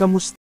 Kamusta?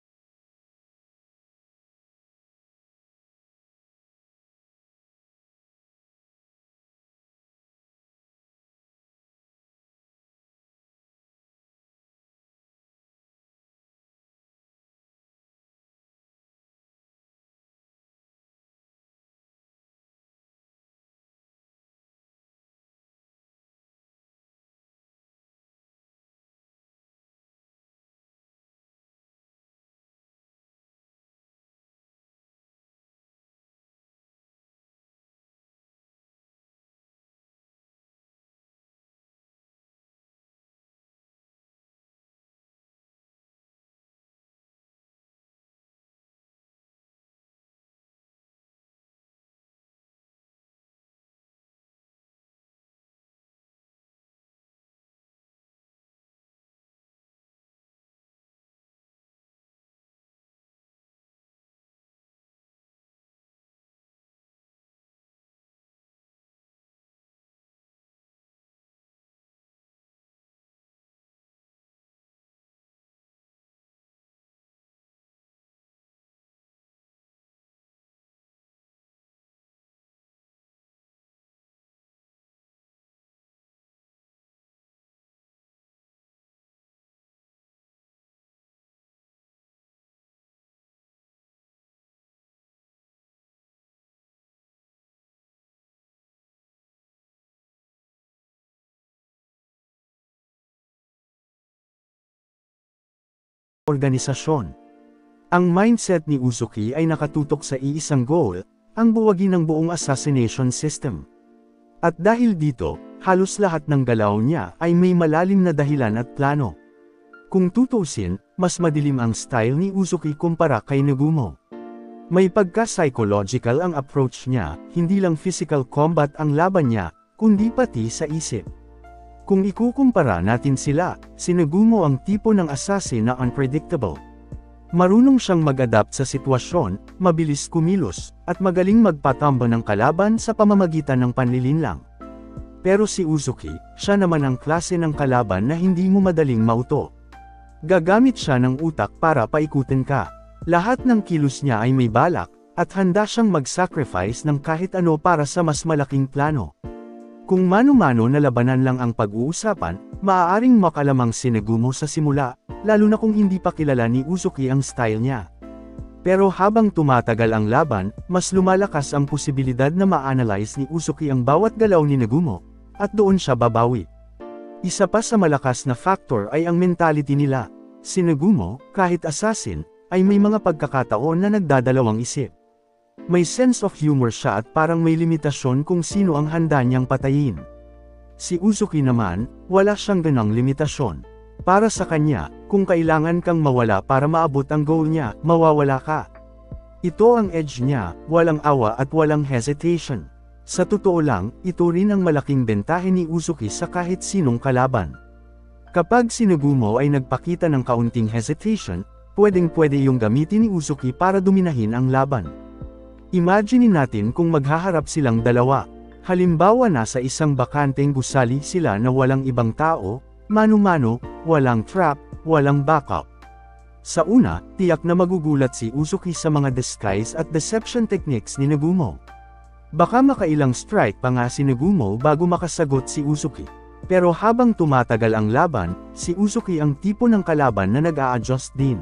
Organisasyon. Ang mindset ni Uzuki ay nakatutok sa iisang goal, ang buwagin ng buong assassination system. At dahil dito, halos lahat ng galaw niya ay may malalim na dahilan at plano. Kung tutusin, mas madilim ang style ni Uzuki kumpara kay Nagumo. May pagka-psychological ang approach niya, hindi lang physical combat ang laban niya, kundi pati sa isip. Kung ikukumpara natin sila, si Nagumo ang tipo ng assassin na unpredictable. Marunong siyang mag-adapt sa sitwasyon, mabilis kumilos, at magaling magpatambo ng kalaban sa pamamagitan ng panlilinlang. Pero si Uzuki, siya naman ang klase ng kalaban na hindi mo madaling mauto. Gagamit siya ng utak para paikutin ka. Lahat ng kilos niya ay may balak, at handa siyang mag-sacrifice ng kahit ano para sa mas malaking plano. Kung mano-mano na labanan lang ang pag-uusapan, maaaring makalamang si Nagumo sa simula, lalo na kung hindi pa kilala ni Uzuki ang style niya. Pero habang tumatagal ang laban, mas lumalakas ang posibilidad na ma-analyze ni Uzuki ang bawat galaw ni Nagumo, at doon siya babawi. Isa pa sa malakas na factor ay ang mentality nila. Si Nagumo, kahit assassin, ay may mga pagkakataon na nagdadalawang isip. May sense of humor siya at parang may limitasyon kung sino ang handa niyang patayin. Si Uzuki naman, wala siyang ganang limitasyon. Para sa kanya, kung kailangan kang mawala para maabot ang goal niya, mawawala ka. Ito ang edge niya, walang awa at walang hesitation. Sa totoo lang, ito rin ang malaking bentahe ni Uzuki sa kahit sinong kalaban. Kapag si Nagumo ay nagpakita ng kaunting hesitation, pwedeng-pwede yung gamitin ni Uzuki para dominahin ang laban. Imaginin natin kung maghaharap silang dalawa. Halimbawa nasa isang bakanteng gusali sila na walang ibang tao, mano-mano, walang trap, walang backup. Sa una, tiyak na magugulat si Uzuki sa mga disguise at deception techniques ni Nagumo. Baka makailang strike pa nga si Nagumo bago makasagot si Uzuki. Pero habang tumatagal ang laban, si Uzuki ang tipo ng kalaban na nag-a-adjust din.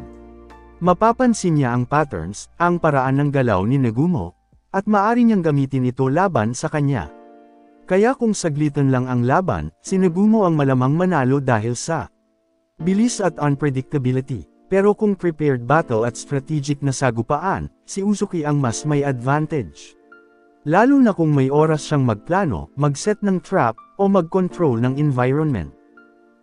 Mapapansin niya ang patterns, ang paraan ng galaw ni Nagumo, at maaari niyang gamitin ito laban sa kanya. Kaya kung saglitan lang ang laban, si Nagumo ang malamang manalo dahil sa bilis at unpredictability. Pero kung prepared battle at strategic na sagupaan, si Uzuki ang mas may advantage. Lalo na kung may oras siyang magplano, mag-set ng trap, o mag-control ng environment.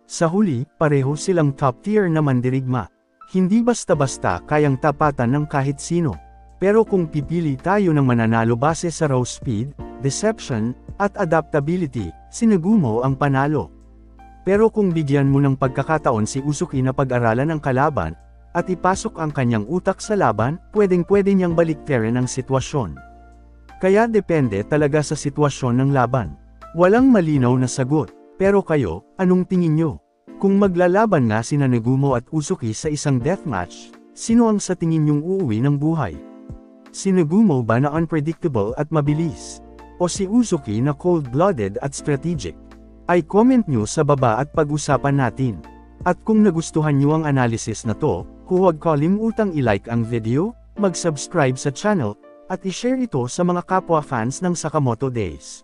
Sa huli, pareho silang top tier na mandirigma. Hindi basta-basta kayang tapatan ng kahit sino. Pero kung pipili tayo ng mananalo base sa raw speed, deception, at adaptability, si Nagumo ang panalo. Pero kung bigyan mo ng pagkakataon si Uzuki na pag-aralan ang kalaban, at ipasok ang kanyang utak sa laban, pwedeng-pwede niyang baliktarin ang sitwasyon. Kaya depende talaga sa sitwasyon ng laban. Walang malinaw na sagot. Pero kayo, anong tingin nyo? Kung maglalaban nga sina Nagumo at Uzuki sa isang deathmatch, Sino ang sa tingin niyong uuwi ng buhay? Si Nagumo ba na unpredictable at mabilis? O si Uzuki na cold-blooded at strategic? Ay comment nyo sa baba at pag-usapan natin. At kung nagustuhan nyo ang analysis na to, huwag kalimutang i-like ang video, mag-subscribe sa channel, at i-share ito sa mga kapwa fans ng Sakamoto Days.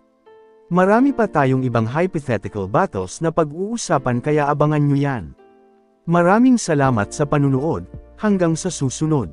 Marami pa tayong ibang hypothetical battles na pag-uusapan kaya abangan nyo yan. Maraming salamat sa panunood, hanggang sa susunod.